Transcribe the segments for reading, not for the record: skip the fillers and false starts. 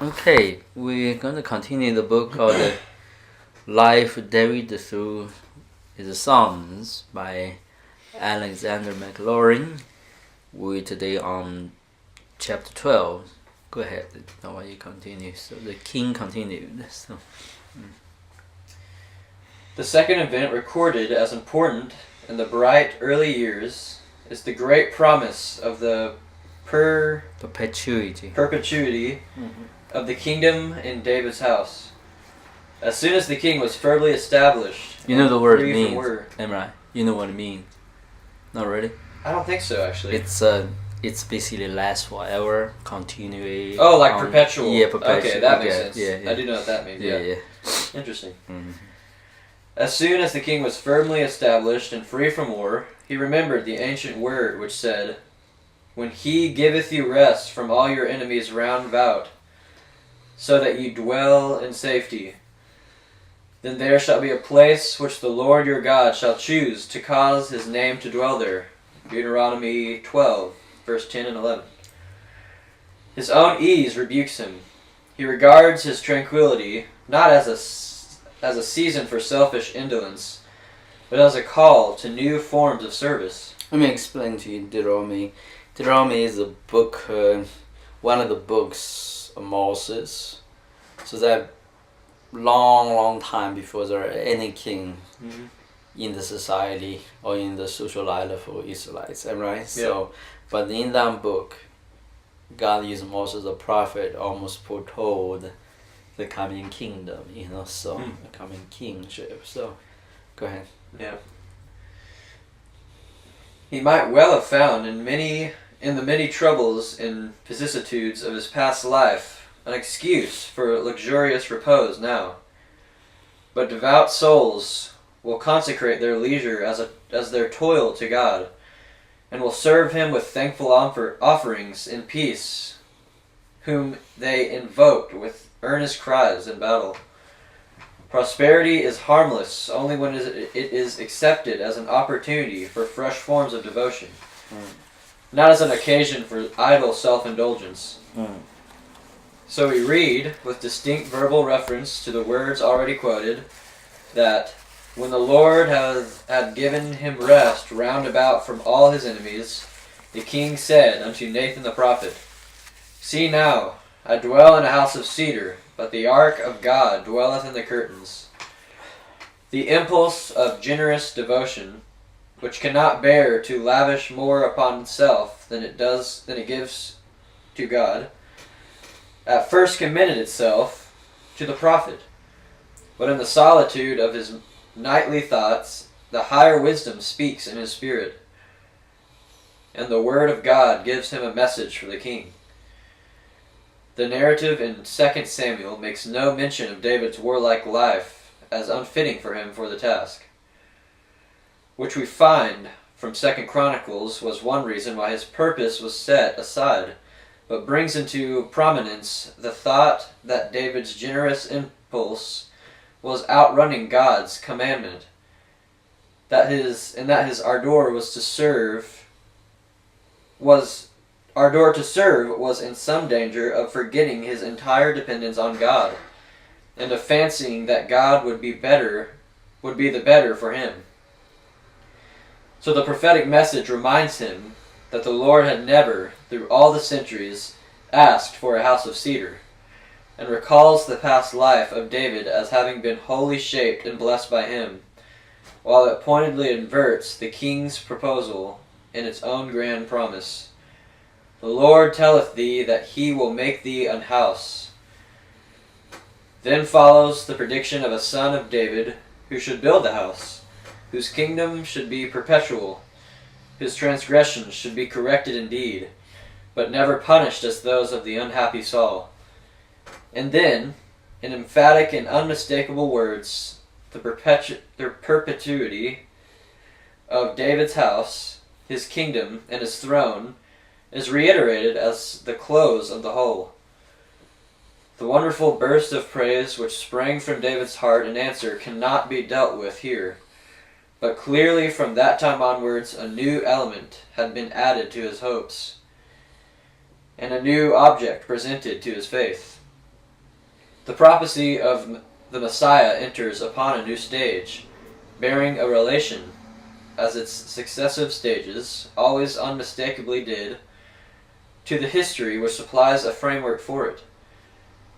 Okay, we're going to continue the book of the Life of David through his Psalms by Alexander Maclaren. We're today on chapter 12. Go ahead, now you continue. So the king continued. The second event recorded as important in the bright early years is the great promise of the perpetuity of the kingdom in David's house. As soon as the king was firmly established, you know the word free means, from worry. am I? You know what it means? Not really? I don't think so, actually. It's basically last forever, continue. Oh, like perpetual. Yeah, perpetual. Okay, that makes sense. Yeah. I do know what that means. Yeah. Interesting. Mm-hmm. As soon as the king was firmly established and free from war, he remembered the ancient word which said, "When he giveth you rest from all your enemies round about, so that ye dwell in safety, then there shall be a place which the Lord your God shall choose to cause his name to dwell there." Deuteronomy 12, verse 10 and 11. His own ease rebukes him. He regards his tranquility not as a season for selfish indolence, but as a call to new forms of service. Let me explain to you Deuteronomy. Deuteronomy is a book, one of the books of Moses. So that long time before there are any king in the society or in the social life for Israelites, right? Yeah. So, but in that book, God used Moses the prophet, almost foretold the coming kingdom, the coming kingship. So, go ahead. Yeah. He might well have found in the many troubles and vicissitudes of his past life an excuse for luxurious repose now. But devout souls will consecrate their leisure as their toil to God, and will serve him with thankful offerings in peace, whom they invoke with earnest cries in battle. Prosperity is harmless only when it is accepted as an opportunity for fresh forms of devotion, not as an occasion for idle self-indulgence. So we read, with distinct verbal reference to the words already quoted, that when the Lord had given him rest round about from all his enemies, the king said unto Nathan the prophet, "See now, I dwell in a house of cedar, but the ark of God dwelleth in the curtains." The impulse of generous devotion, which cannot bear to lavish more upon itself than it gives to God, at first commended itself to the prophet, but in the solitude of his nightly thoughts, the higher wisdom speaks in his spirit, and the word of God gives him a message for the king. The narrative in 2 Samuel makes no mention of David's warlike life as unfitting for him for the task, which we find from 2 Chronicles was one reason why his purpose was set aside, but brings into prominence the thought that David's generous impulse was outrunning God's commandment, that his ardor to serve was in some danger of forgetting his entire dependence on God, and of fancying that God would be the better for him. So the prophetic message reminds him that the Lord had never, through all the centuries, asked for a house of cedar, and recalls the past life of David as having been wholly shaped and blessed by him, while it pointedly inverts the king's proposal in its own grand promise. "The Lord telleth thee that he will make thee an house." Then follows the prediction of a son of David who should build the house, whose kingdom should be perpetual, whose transgressions should be corrected indeed, but never punished as those of the unhappy Saul. And then, in emphatic and unmistakable words, the perpetuity of David's house, his kingdom, and his throne is reiterated as the close of the whole. The wonderful burst of praise which sprang from David's heart in answer cannot be dealt with here, but clearly from that time onwards a new element had been added to his hopes, and a new object presented to his faith. The prophecy of the Messiah enters upon a new stage, bearing a relation, as its successive stages always unmistakably did, to the history which supplies a framework for it.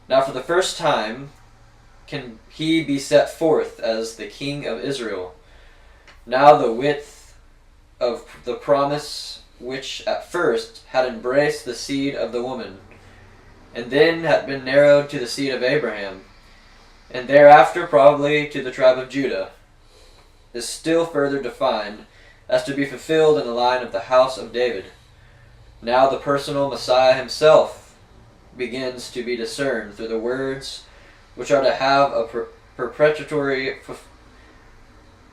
Now for the first time can he be set forth as the King of Israel. Now the width of the promise which at first had embraced the seed of the woman, and then had been narrowed to the seed of Abraham, and thereafter probably to the tribe of Judah, is still further defined as to be fulfilled in the line of the house of David. Now the personal Messiah himself begins to be discerned through the words which are to have a preparatory fulfillment.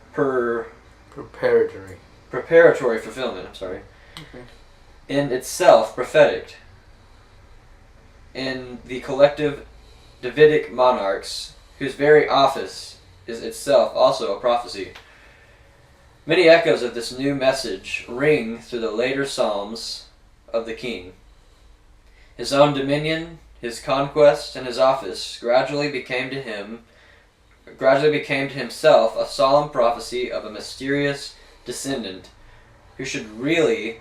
Okay. In itself prophetic. In the collective Davidic monarchs, whose very office is itself also a prophecy. Many echoes of this new message ring through the later psalms of the king. His own dominion, his conquest, and his office gradually became to himself a solemn prophecy of a mysterious descendant who should be really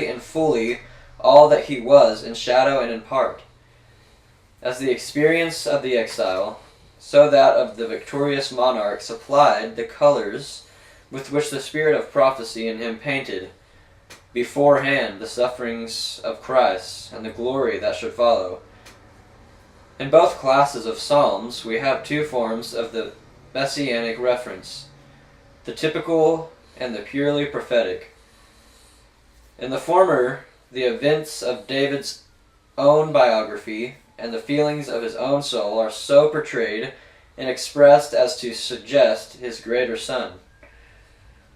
and fully all that he was in shadow and in part. As the experience of the exile, so that of the victorious monarch supplied the colors with which the spirit of prophecy in him painted beforehand the sufferings of Christ and the glory that should follow. In both classes of psalms we have two forms of the messianic reference, the typical and the purely prophetic. In the former, the events of David's own biography and the feelings of his own soul are so portrayed and expressed as to suggest his greater son.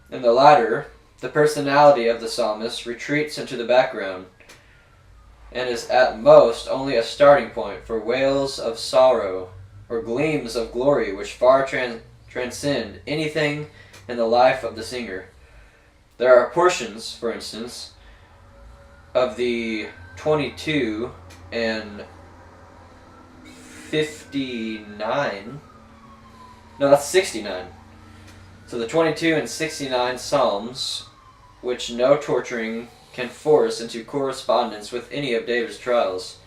In the latter, the personality of the psalmist retreats into the background and is at most only a starting point for wails of sorrow or gleams of glory which far transcend anything in the life of the singer. There are portions, for instance, of the 22 and 59. No, that's 69. So the 22 and 69 Psalms, which no torturing can force into correspondence with any of David's trials.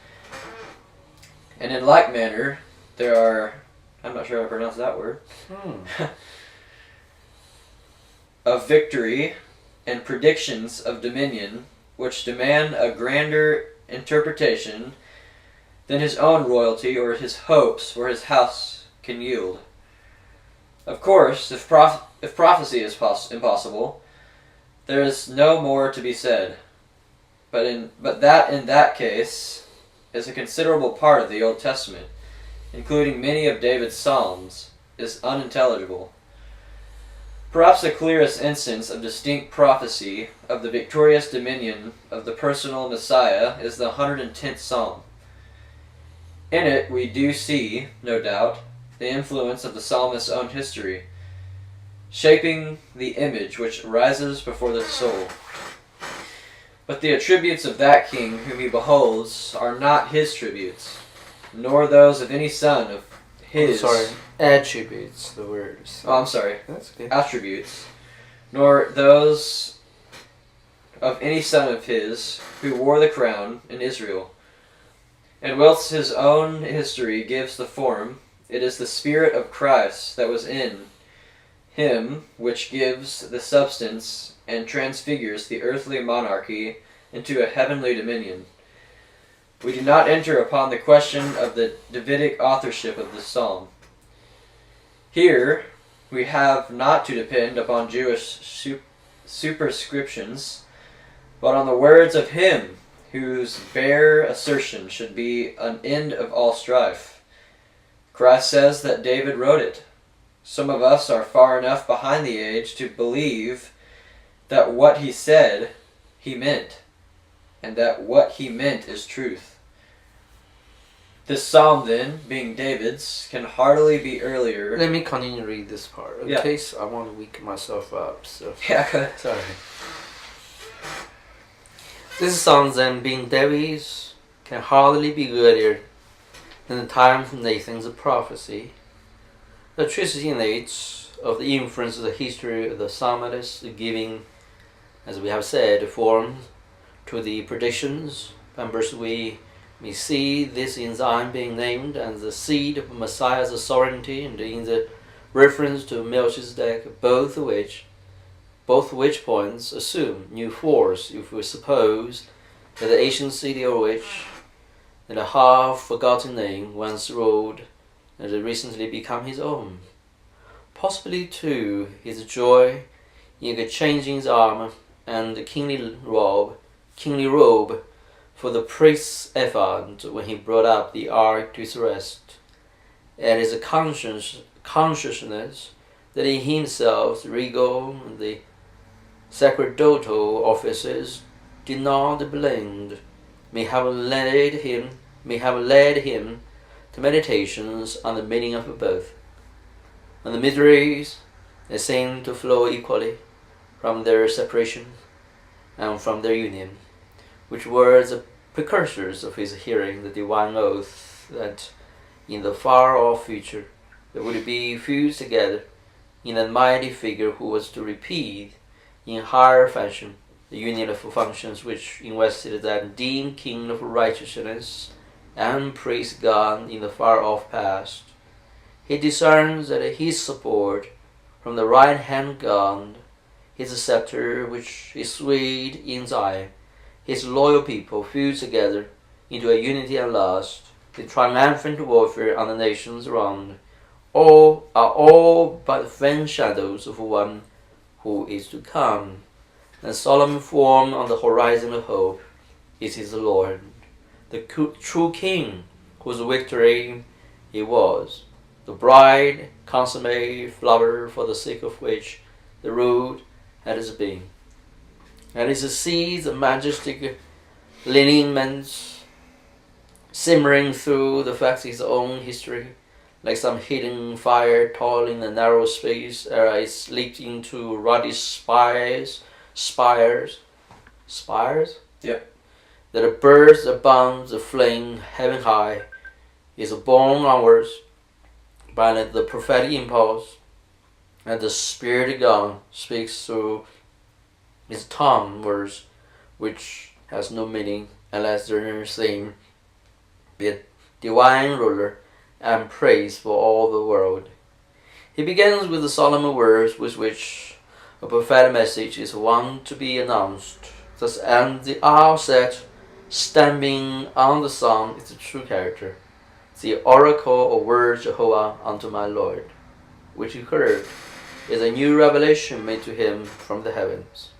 And in like manner, there are, I'm not sure how to pronounce that word, of victory and predictions of dominion, which demand a grander interpretation than his own royalty or his hopes for his house can yield. Of course, if prophecy is impossible, there is no more to be said. But that in that case is a considerable part of the Old Testament, including many of David's Psalms, is unintelligible. Perhaps the clearest instance of distinct prophecy of the victorious dominion of the personal Messiah is the 110th Psalm. In it we do see, no doubt, the influence of the psalmist's own history, shaping the image which rises before the soul. But the attributes of that king whom he beholds are not his tributes, nor those of any son of his... Attributes, the words. Oh, I'm sorry. That's okay. Attributes, nor those of any son of his who wore the crown in Israel. And whilst his own history gives the form, it is the Spirit of Christ that was in him which gives the substance and transfigures the earthly monarchy into a heavenly dominion. We do not enter upon the question of the Davidic authorship of this psalm. Here we have not to depend upon Jewish superscriptions, but on the words of him whose bare assertion should be an end of all strife. Christ says that David wrote it. Some of us are far enough behind the age to believe that what he said, he meant, and that what he meant is truth. This psalm, then, being David's, can hardly be earlier. Let me continue to read this part, in case I want to wake myself up. So yeah, good. Sorry. This psalm, then, being David's, can hardly be earlier than the time of Nathan's prophecy. The truth innate of the influence of the history of the psalmist giving, as we have said, form to the predictions. And verse we may see this in Zion being named as the seed of Messiah's sovereignty, and in the reference to Melchizedek, both which points assume new force if we suppose that the ancient city of which and a half-forgotten name once ruled and had recently become his own. Possibly, too, his joy in exchanging his armor and the kingly robe for the priest's ephod when he brought up the ark to its rest, and his consciousness that in himself the regal and the sacerdotal offices did not blend, may have led him to meditations on the meaning of both, and the miseries that seem to flow equally from their separation and from their union, which were the precursors of his hearing the divine oath that in the far-off future they would be fused together in a mighty figure who was to repeat in higher fashion the union of functions which invested that deemed king of righteousness and praised God in the far-off past. He discerns that his support from the right hand of God, his scepter which is swayed in Zion, his loyal people fused together into a unity at last, the triumphant warfare on the nations around, are all but faint shadows of one who is to come. And solemn form on the horizon of hope is his Lord, the true King, whose victory he was, the bride, consummate flower for the sake of which the root had its being. And it sees the majestic lineaments simmering through the facts of his own history, like some hidden fire tall in the narrow space ere it leaped into ruddy spires? Yep. That a burst abounds the flame heaven high is borne onwards by the prophetic impulse, and the Spirit of God speaks through his tongue words which has no meaning unless their theme be a divine ruler and praise for all the world. He begins with the solemn words with which a prophetic message is wont to be announced. Thus, at the outset, stamping on the psalm is the true character, the oracle of word Jehovah unto my Lord, which he heard, is a new revelation made to him from the heavens.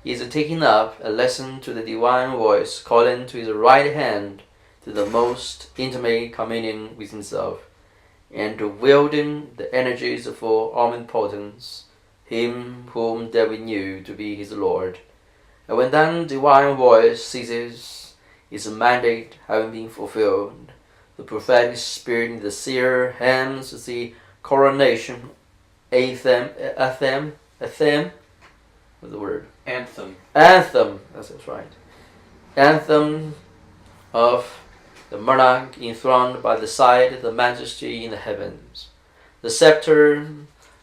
He is taking up a lesson to the divine voice, calling to his right hand to the most intimate communion with himself, and to wielding the energies of omnipotence, him whom David knew to be his Lord. And when that divine voice ceases, his mandate having been fulfilled, the prophetic spirit in the seer hymns the coronation anthem, what's the word? Anthem. That's right. Anthem of the monarch enthroned by the side of the majesty in the heavens. The scepter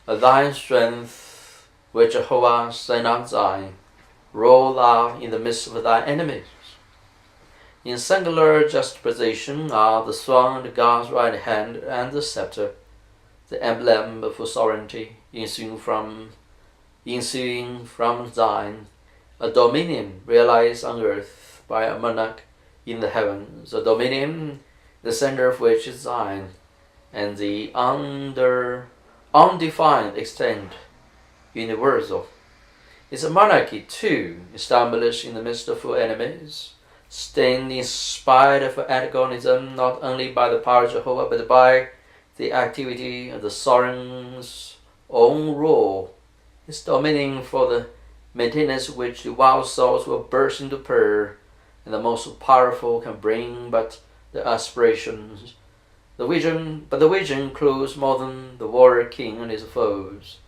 of thy strength, which Jehovah sent on Zion, roll thou in the midst of thy enemies. In singular juxtaposition are the throne of God's right hand and the scepter, the emblem of sovereignty ensuing from Zion, a dominion realized on earth by a monarch in the heavens, a dominion the center of which is Zion, and the undefined extent universal. It's a monarchy too, established in the midst of enemies, stained in spite of antagonism not only by the power of Jehovah but by the activity of the sovereign's own rule. It's dominion for the maintenance which the wild souls will burst into prayer, and the most powerful can bring but the aspirations. The vision includes more than the warrior king and his foes,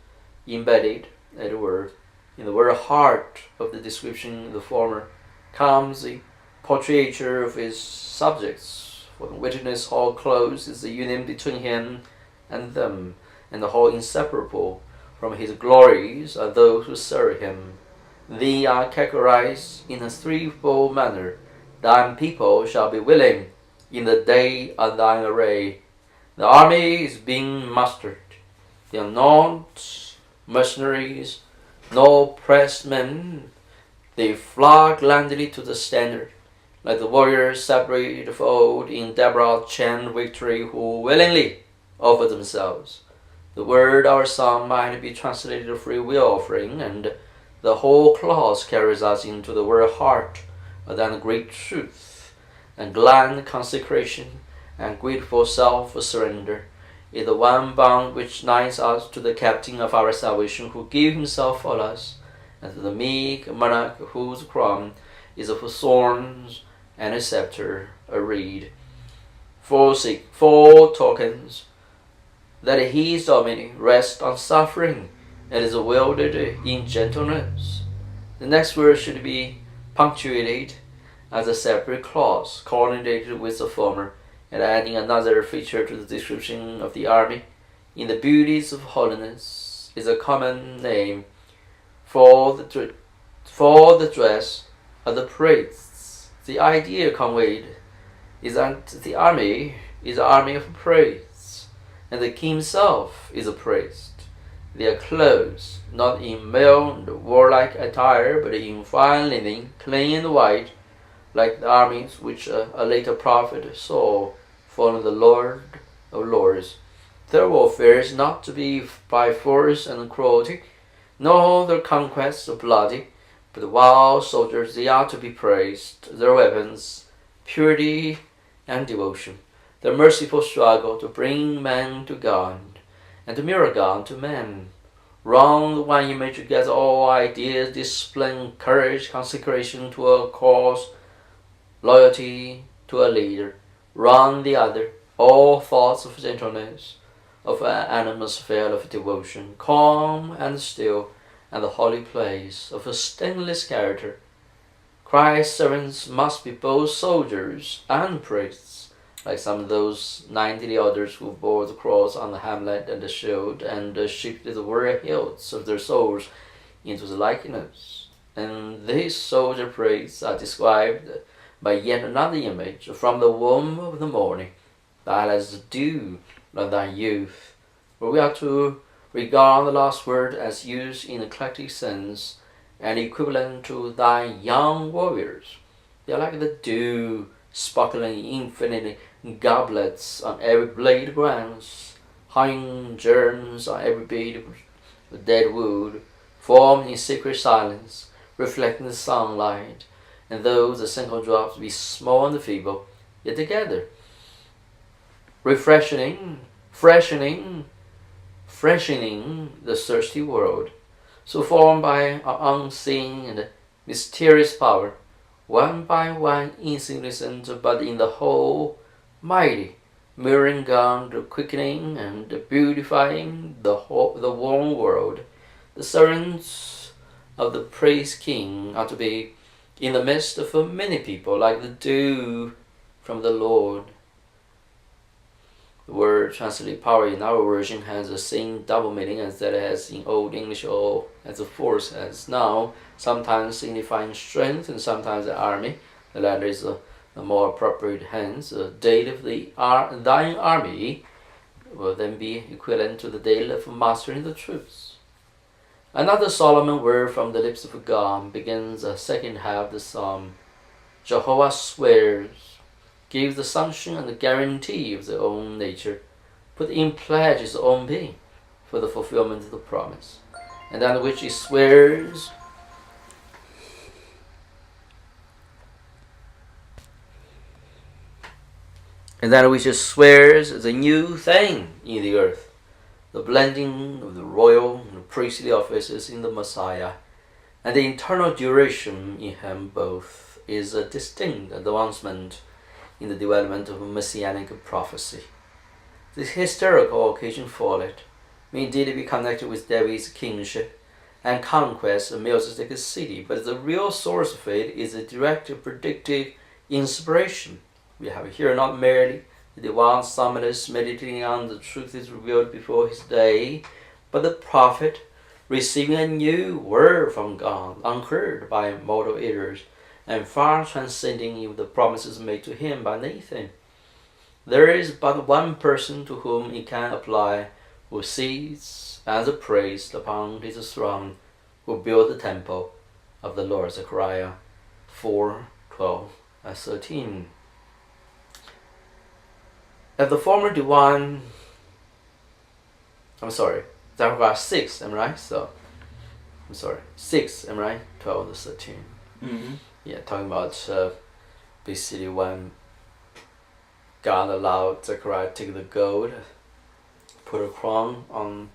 embedded, as it were, in the very heart of the description of the former comes the portraiture of his subjects, for the witness how close is the union between him and them, and how inseparable from his glories are those who serve him. They are categorized in a threefold manner. Thine people shall be willing in the day of thine array. The army is being mustered. They are not mercenaries, nor pressed men. They flock gladly to the standard, like the warriors separated of old in Deborah's chained victory, who willingly offer themselves. The word our psalm might be translated free will offering, and the whole clause carries us into the very heart of that great truth, and glad consecration and grateful self-surrender is the one bond which unites us to the captain of our salvation, who gave himself for us, and to the meek monarch whose crown is of thorns and his scepter a reed. Four tokens that his dominion rests on suffering and is wielded in gentleness. The next word should be punctuated as a separate clause, coordinated with the former, and adding another feature to the description of the army. In the beauties of holiness is a common name for the dress of the priests. The idea conveyed is that the army is an army of priests, and the king himself is a priest. They are clothed not in male and warlike attire, but in fine linen, clean and white, like the armies which a later prophet saw following the Lord of Lords. Their warfare is not to be by force and cruelty, nor their conquests bloody, but while soldiers they are to be praised, their weapons, purity and devotion, their merciful struggle to bring man to God, and to mirror God to man. Round the one image together all ideas, discipline, courage, consecration to a cause, loyalty to a leader. Round the other, all thoughts of gentleness, of an atmosphere of devotion, calm and still, and the holy place of a stainless character. Christ's servants must be both soldiers and priests, like some of those 90 elders who bore the cross on the hamlet and the shield, and shifted the very hilts of their souls into the likeness. And these soldier priests are described by yet another image from the womb of the morning, that as the dew of thy youth, where we are to regard the last word as used in eclectic sense and equivalent to thy young warriors. They are like the dew sparkling infinite goblets on every blade of grass, hanging germs on every bit of dead wood, formed in secret silence, reflecting the sunlight, and though the single drops be small and feeble, yet together, freshening the thirsty world, so formed by an unseen and mysterious power, one by one insignificant, but in the whole mighty, mirroring God, quickening and beautifying the worn world. The servants of the praise King are to be in the midst of many people, like the dew from the Lord. The word translated power in our version has the same double meaning as that it has in Old English, or as a force has now, sometimes signifying strength and sometimes the army. The latter is the more appropriate. Hence, the date of thine army will then be equivalent to the date of mastering the troops. Another solemn word from the lips of God begins the second half of the psalm. Jehovah swears, gives the sanction and the guarantee of their own nature, put in pledge his own being for the fulfillment of the promise, and on which he swears is a new thing in the earth, the blending of the royal and priestly offices in the Messiah, and the eternal duration in him both is a distinct advancement in the development of messianic prophecy. The historical occasion for it may indeed be connected with David's kingship and conquest of Melchizedek's city, but the real source of it is a direct predictive inspiration We have here not merely the divine psalmist meditating on the truths revealed before his day, but the prophet receiving a new word from God, unheard by mortal ears, and far transcending even the promises made to him by Nathan. There is but one person to whom it can apply, who sits as a priest upon his throne, who built the temple of the Lord. Zechariah 4:12-13. At the former divine, Zechariah 6, am I right? 6, am I right? 12-13. Mm-hmm. Yeah, talking about basically when God allowed Zechariah to take the gold, put a crown on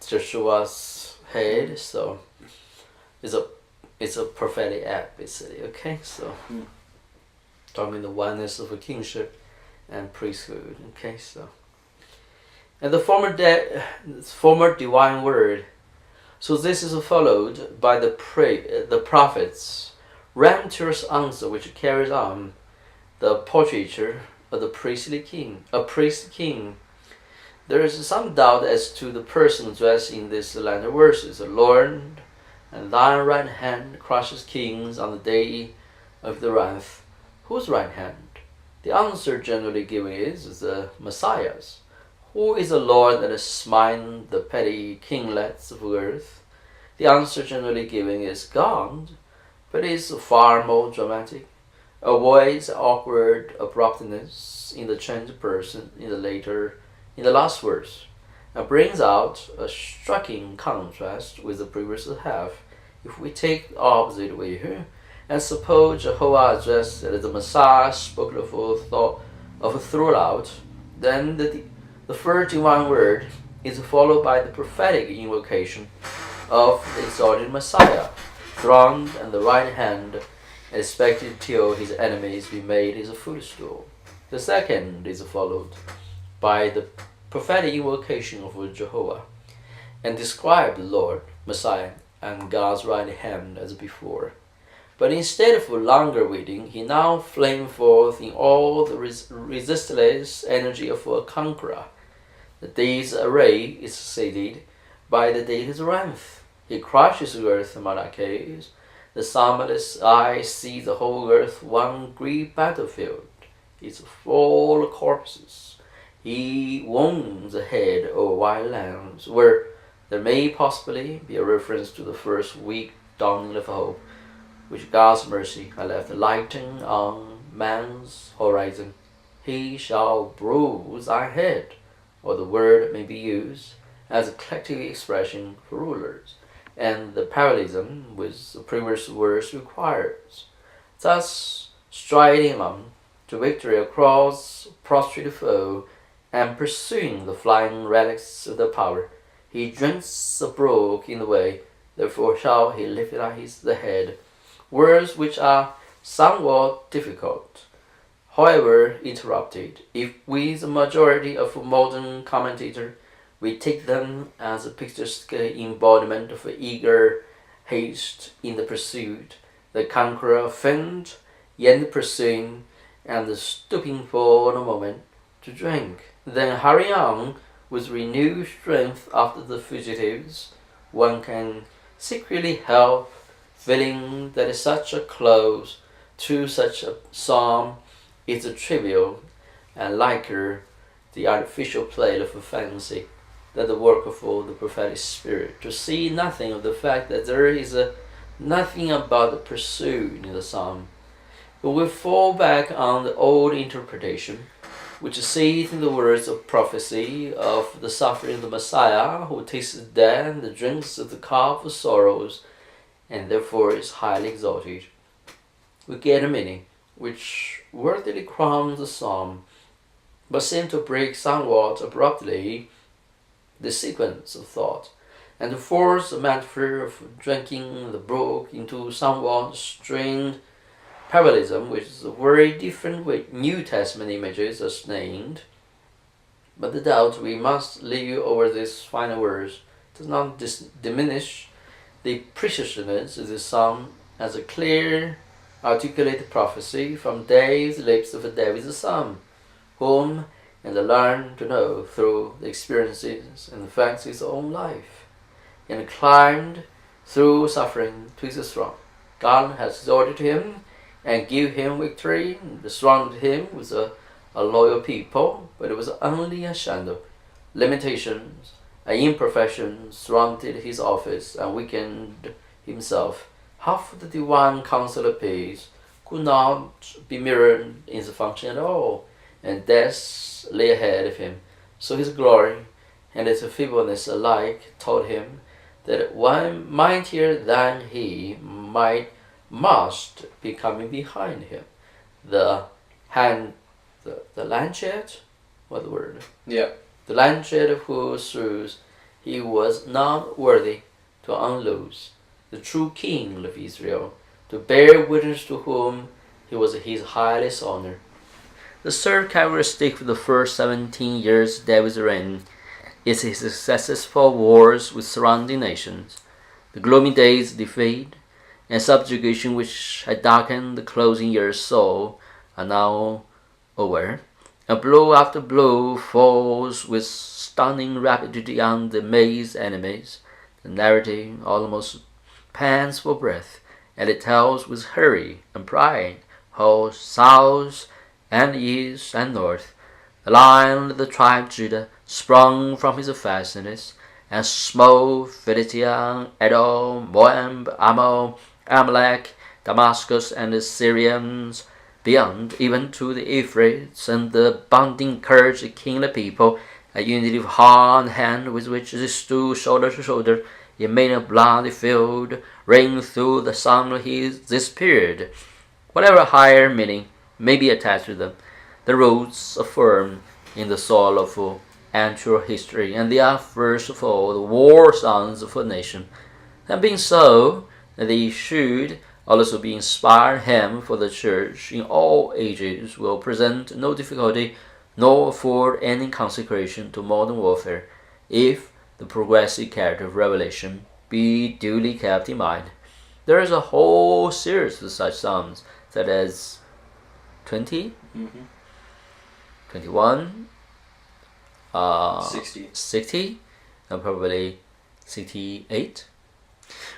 Joshua's head. So it's a prophetic act basically. Okay, so talking the oneness of a kingship and priesthood. Okay, so and the former divine word. So this is followed by the prophets' rapturous answer, which carries on the portraiture of the priestly king, a priest king. There is some doubt as to the person addressed in these latter verses. The Lord, and thy right hand crushes kings on the day of the wrath. Whose right hand? The answer generally given is the Messiah's. Who is the Lord that is smiting the petty kinglets of earth? The answer generally given is God, but it is far more dramatic. Avoids awkward abruptness in the changed person in the last verse, and brings out a striking contrast with the previous half. If we take the opposite way here, and suppose Jehovah addressed the Messiah spoke of throughout, then the first divine word is followed by the prophetic invocation of the exalted Messiah, throned at the right hand, expected till his enemies be made his footstool. The second is followed by the prophetic invocation of Jehovah, and describe the Lord, Messiah, and God's right hand as before. But instead of longer waiting, he now flamed forth in all the resistless energy of a conqueror. The day's array is succeeded by the day's wrath. He crushes earth monarchies. The psalmist's eye sees the whole earth one great battlefield. It's full of corpses. He wounds the head of wild lambs, where there may possibly be a reference to the first weak dawning of hope, which God's mercy had left lighting on man's horizon. He shall bruise thy head, or the word may be used as a collective expression for rulers, and the parallelism with the previous verse requires. Thus, striding on to victory across prostrate foe, and pursuing the flying relics of the power, he drinks the brook in the way, therefore shall he lift up the head. Words which are somewhat difficult, however interrupted, if with the majority of modern commentators we take them as a picturesque embodiment of eager haste in the pursuit, the conqueror faint, yet pursuing, and stooping for a moment to drink, then hurry on with renewed strength after the fugitives. One can secretly help feeling that such a close to such a psalm is a trivial and liker the artificial play of a fancy than the work of all the prophetic spirit, to see nothing of the fact that there is nothing about the pursuit in the psalm. But we fall back on the old interpretation, which sees in the words of prophecy of the suffering of the Messiah, who tastes death and drinks of the cup of sorrows, and therefore is highly exalted. We get a meaning which worthily crowns the psalm, but seems to break somewhat abruptly the sequence of thought, and to force the metaphor of drinking the brook into somewhat strained parallelism, which is very different with New Testament images as named. But the doubt we must leave over this final verse does not diminish the preciousness of the psalm as a clear articulate prophecy from David's lips of David's son, whom and learned to know through the experiences and the facts of his own life, and climbed through suffering to his throne. God has exalted him and give him victory, and surrounded him with a loyal people, but it was only a shadow. Limitations and imperfections surrounded his office and weakened himself. Half the divine counsel of peace could not be mirrored in his function at all, and death lay ahead of him. So his glory and his feebleness alike taught him that one mightier than he must be coming behind him. The lancet, what the word? Yeah. The lancet of whose shoes he was not worthy to unloose. The true king of Israel, to bear witness to whom he was his highest honor. The third characteristic of the first 17 years of David's reign is his successful wars with surrounding nations. The gloomy days of defeat and subjugation which had darkened the closing years so are now over, and blow after blow falls with stunning rapidity on the amazed enemies. The narrative almost pants for breath, and it tells with hurry and pride how south and east and north the Lion of the tribe of Judah sprung from his fastness, and smote Philistia, Edom, Moab, Ammon, Amalek, Damascus, and the Syrians, beyond even to the Euphrates, and the bonding courage of king and the people, a unity of heart and hand with which they stood shoulder to shoulder in many a bloody field, ring through the sound of this period. Whatever higher meaning may be attached to them, the roots are firm in the soil of actual history, and they are first of all the war songs of a nation. And being so, they should also be inspired hymn for the church in all ages will present no difficulty nor afford any consecration to modern warfare, if the progressive character of Revelation be duly kept in mind. There is a whole series of such psalms, such as 20, 21, 60, and probably 68.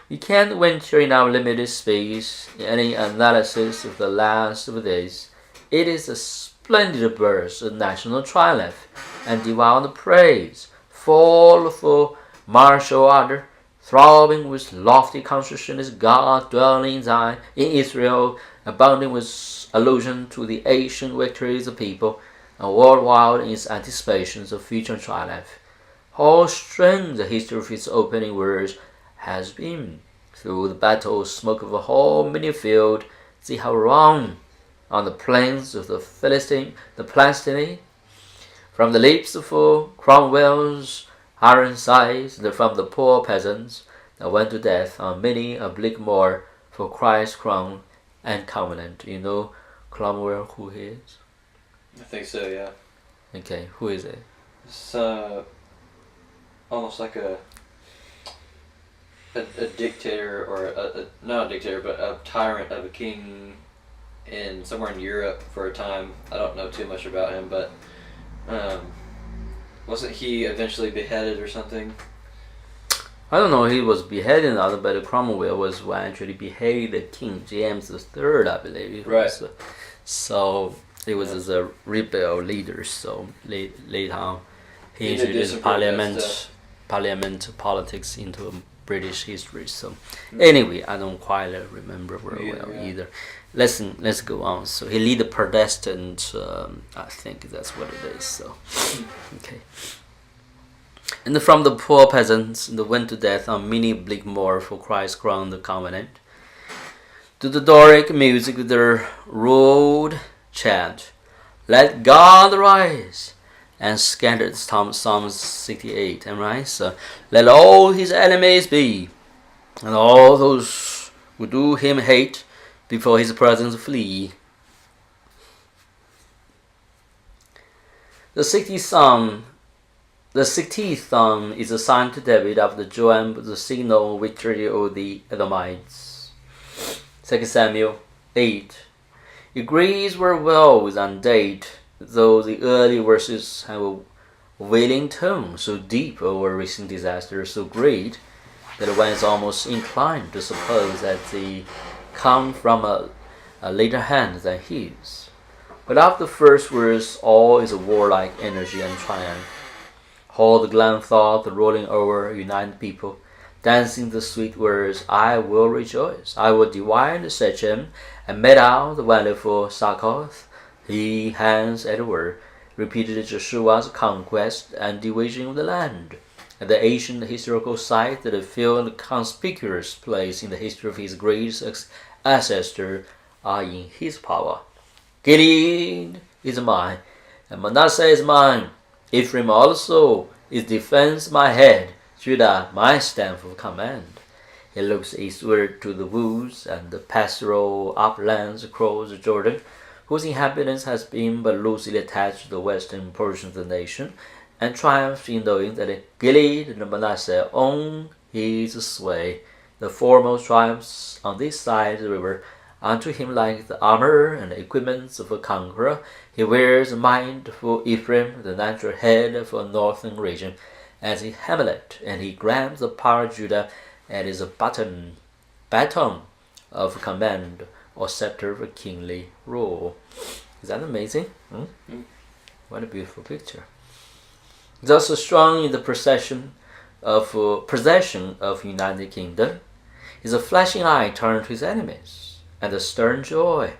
We can't venture in our limited space in any analysis of the last of days. It is a splendid burst of national triumph and divine praise, full of martial ardor, throbbing with lofty constitution is God dwelling in Israel, abounding with allusion to the ancient victories of people, and worldwide in its anticipations of future triumph. How strange the history of its opening words has been. Through the battle smoke of a whole many field, see how wrong on the plains of the Palestine, from the lips of Cromwell's Ironsides, and from the poor peasants that went to death on many a bleak moor for Christ's crown and covenant. You know Cromwell who he is? I think so, yeah. Okay, who is it? It's almost like a dictator, or not a dictator, but a tyrant of a king in somewhere in Europe for a time. I don't know too much about him, but wasn't he eventually beheaded or something? I don't know. He was beheaded, but Cromwell was who actually beheaded King James III, I believe. Right. So it was as a rebel leader. So later on, he did some introduced pretty bad stuff. parliament politics into British history. So anyway, I don't quite remember very well either. Let's go on. So he lead the Protestant. I think that's what it is. So okay. And from the poor peasants that went to death on many bleak moor for Christ's crown the covenant, to the Doric music with their rude chant, let God arise, and scattered Psalm 68, and right? So let all his enemies be, and all those who do him hate, before his presence flee. The 60th Psalm is assigned to David after Joab the signal victory over the Edomites. 2 Samuel 8. Agrees very well with undate, though the early verses have a wailing tone so deep over recent disasters so great that one is almost inclined to suppose that they come from a later hand than his. But after the first verse, all is a warlike energy and triumph. All the glad thought rolling over a united people, dancing the sweet words, I will rejoice, I will divide Shechem, and made out the wonderful Succoth. He hands at word, repeated Joshua's conquest and division of the land, and the ancient historical site that filled a conspicuous place in the history of his great ancestor are in his power. Gilead is mine, and Manasseh is mine. Ephraim also is defense my head, Judah my staff of command. He looks eastward to the woods and the pastoral uplands across the Jordan, whose inhabitants has been but loosely attached to the western portion of the nation, and triumphed in knowing that Gilead and Manasseh own his sway. The foremost tribes on this side of the river unto him like the armor and the equipments of a conqueror. He wears a mind for Ephraim, the natural head for a northern region, as a Hamlet, and he grants the power of Judah and is a baton of command or scepter of kingly rule. Is that amazing? What a beautiful picture. Thus strong in the possession of United Kingdom is a flashing eye turned to his enemies, and a stern joy,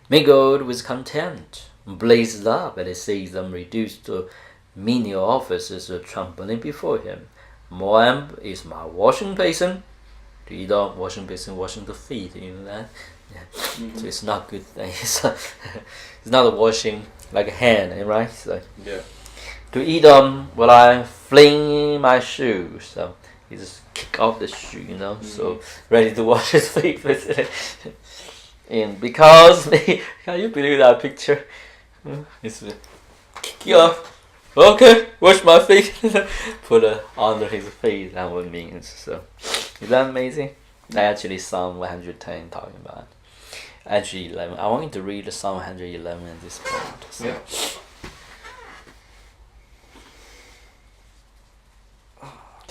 mingled with contempt, blazes up as he sees them reduced to menial offices trembling before him. Moab is my washing basin. To Edom, washing basin, washing the feet, you know that? Yeah. So it's not a good thing. It's not a washing like a hand, right? So, yeah. To Edom will I fling my shoes. So he just kick off the shoe, so ready to wash his feet. And because can you believe that picture? It's kick you off. Okay, wash my feet. Put it under his feet. That what it means. So, is that amazing? I actually Psalm 110 talking about. Actually, 11. I want you to read Psalm 111 at this point. So.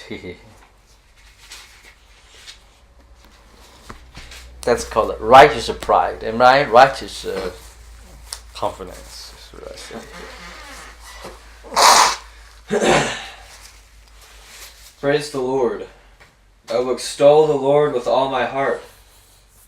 Yeah. That's called righteous pride, am I right? Righteous confidence. Praise the Lord. I will extol the Lord with all my heart,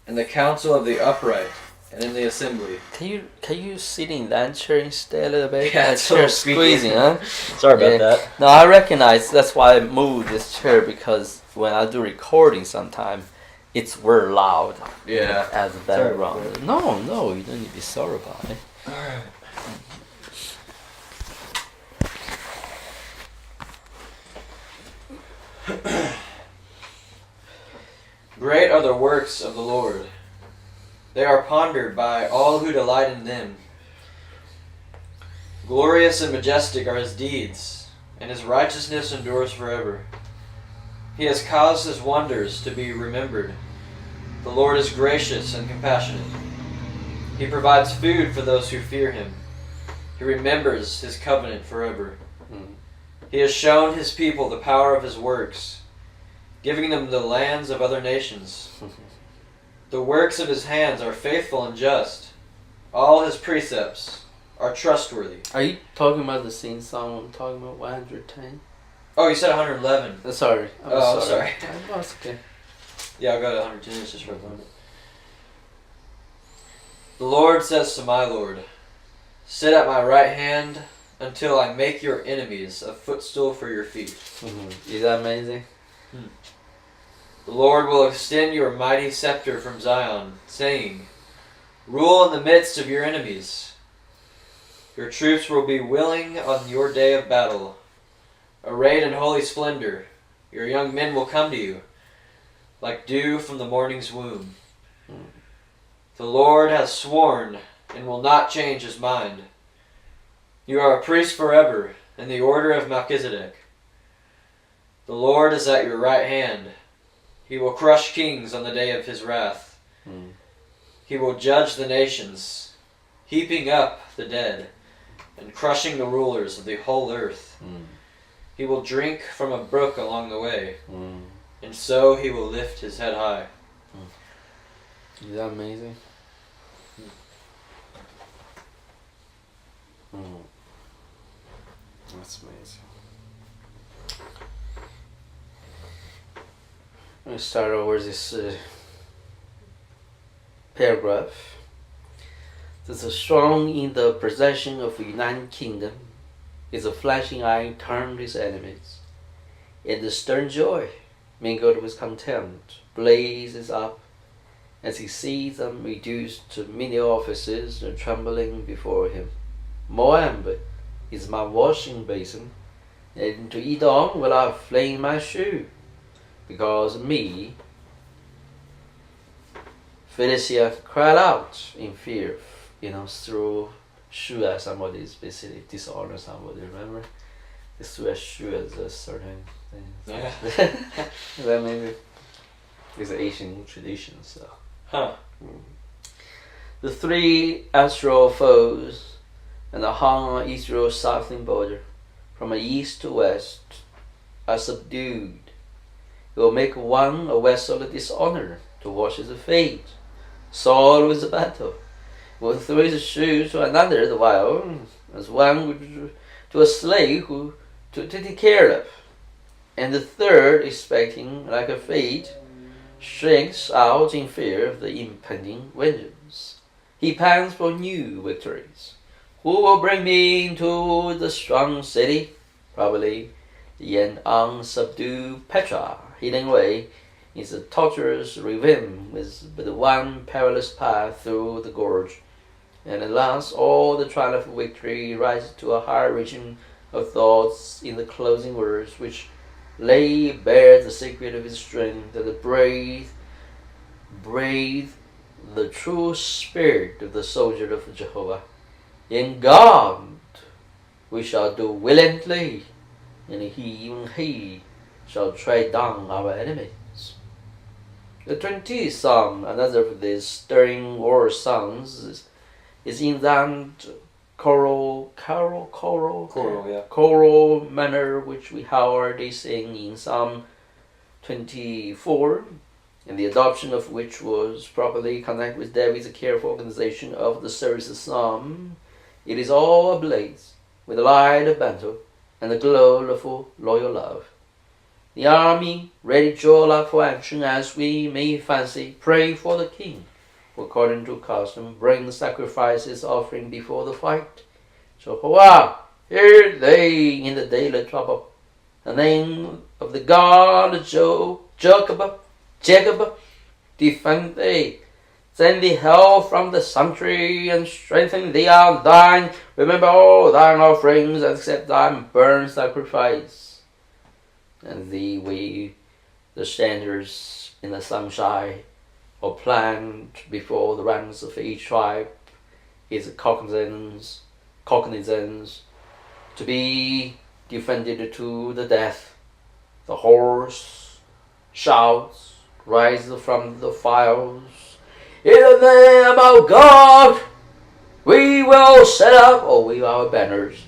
in the council of the upright, and in the assembly. Can you sit in that chair instead a little bit? Yeah, that chair squeezing, huh? Sorry about that. No, I recognize that's why I moved this chair, because when I do recording sometime, it's very loud. Yeah. As a background. No, you don't need to be sorry about it. Alright. Great are the works of the Lord. They are pondered by all who delight in them. Glorious and majestic are his deeds, and his righteousness endures forever. He has caused his wonders to be remembered. The Lord is gracious and compassionate. He provides food for those who fear him. He remembers his covenant forever. He has shown his people the power of his works, giving them the lands of other nations. The works of his hands are faithful and just. All his precepts are trustworthy. Are you talking about the same song I'm talking about, 110? Oh, you said 111. Sorry. I'm sorry. Oh, it's okay. Yeah, I'll go to 110. It's just for a moment. The Lord says to my Lord, sit at my right hand until I make your enemies a footstool for your feet. Is that amazing? The Lord will extend your mighty scepter from Zion, saying, rule in the midst of your enemies. Your troops will be willing on your day of battle. Arrayed in holy splendor, your young men will come to you, like dew from the morning's womb. The Lord has sworn and will not change his mind. You are a priest forever in the order of Melchizedek. The Lord is at your right hand. He will crush kings on the day of his wrath. He will judge the nations, heaping up the dead, and crushing the rulers of the whole earth. He will drink from a brook along the way, and so he will lift his head high. Is that amazing? That's amazing. Let me start over this paragraph. The strong in the possession of a united kingdom is a flashing eye turned his enemies, and the stern joy, mingled with contempt, blazes up as he sees them reduced to menial offices and trembling before him. Moab is my washing basin, and to Edom will I fling my shoe, because of me Philistia cried out in fear, through shoe at somebody is basically dishonor somebody, remember? They threw a shoe as a certain thing. Yeah. That maybe is an Asian tradition, so. Huh. The three astral foes and the hung on Israel's southern border, from east to west, are subdued. He will make one a vessel of dishonor to wash his feet. Saul with the battle. He will throw his shoes to another the while, as one would to a slave who to take care of. And the third, expecting like a fate, shrinks out in fear of the impending vengeance. He pants for new victories. Who will bring me into the strong city? Probably the unsubdued Petra, hidden away in the tortuous ravine with but one perilous path through the gorge. And at last all the triumph of victory rises to a higher region of thoughts in the closing words, which lay bare the secret of his strength and breathe the true spirit of the soldier of Jehovah. In God we shall do willingly, and even he shall tread down our enemies. The 20th Psalm, another of these stirring war songs, is in that choral manner which we already sing in Psalm 24, and the adoption of which was properly connected with David's careful organization of the service of psalm. It is all ablaze with the light of battle and the glow of loyal love. The army, ready drawn up for action, as we may fancy, pray for the king, who, according to custom, bring sacrifices offering before the fight. Jehovah, hear they in the daily trouble. The name of the God of Jacob, defend thee. Send thee help from the sanctuary, and strengthen thee out thine. Remember all thine offerings, and accept thine burnt sacrifice. And thee wave the standards in the sunshine, or plant before the ranks of each tribe is cognizance to be defended to the death. The horse shouts, rise from the files. In the name of God, we will set up our banners.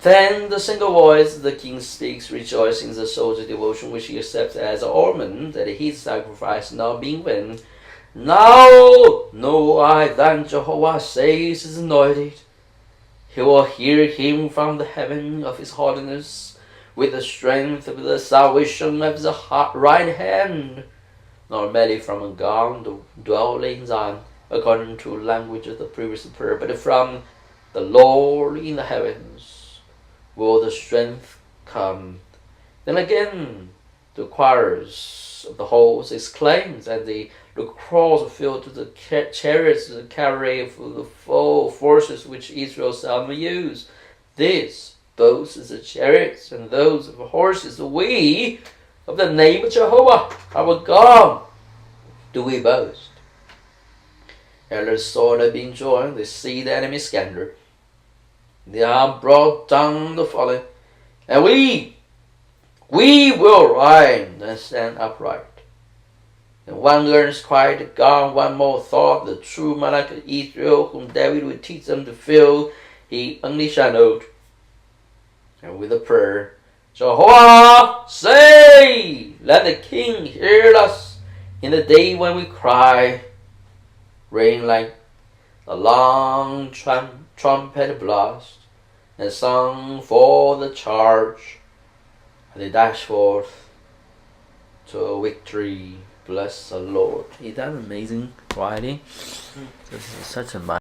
Then the single voice the king speaks, rejoicing in the soldier's devotion, which he accepts as an omen that his sacrifice now being vain. Now know I that Jehovah says is anointed. He will hear him from the heaven of his holiness, with the strength of the salvation of his right hand, nor merely from a God dwelling in Zion, according to language of the previous prayer, but from the Lord in the heavens will the strength come. Then again the choirs of the host exclaims, and the cross filled to the chariots that carry the full forces which Israel seldom used. This both is the chariots and those of the horses. We of the name of Jehovah our God do we boast. And the sword have been joined, they see the enemy scatter. They are brought down the fallen, and we will rise and stand upright. And one learns quiet to God, one more thought, the true monarch of Israel, whom David would teach them to feel he only shall know. And with a prayer, Jehovah, say, let the king hear us in the day when we cry. Rain like a long trumpet blast, and sung for the charge. And they dash forth to a victory. Bless the Lord. Is that amazing writing? This is such a